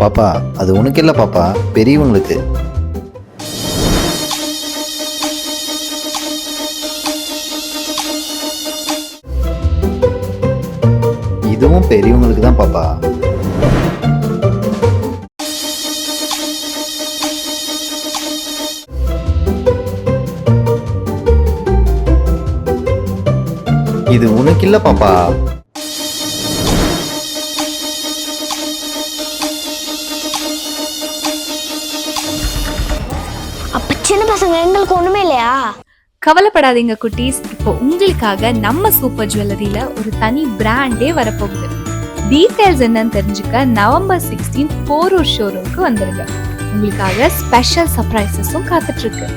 பாப்பா, அது உனக்கு இல்லை பாப்பா, பெரியவங்களுக்கு. இதுவும் பெரியவங்களுக்கு தான் பாப்பா. இது உனக்கு இல்லை பாப்பா. அப்ப சின்ன பசங்க எங்களுக்கு ஒண்ணுமே இல்லையா? கவலைப்படாதீங்க குட்டீஸ், இப்போ உங்களுக்காக நம்ம சூப்பர் ஜுவல்லரியில ஒரு தனி பிராண்டே வரப்போகுது. டீடைல்ஸ் என்னன்னு தெரிஞ்சுக்க நவம்பர் 16 போரூர் ஷோரூம்க்கு வந்துருங்க. உங்களுக்காக ஸ்பெஷல் சர்ப்ரைசஸும் காத்துட்டு இருக்கு.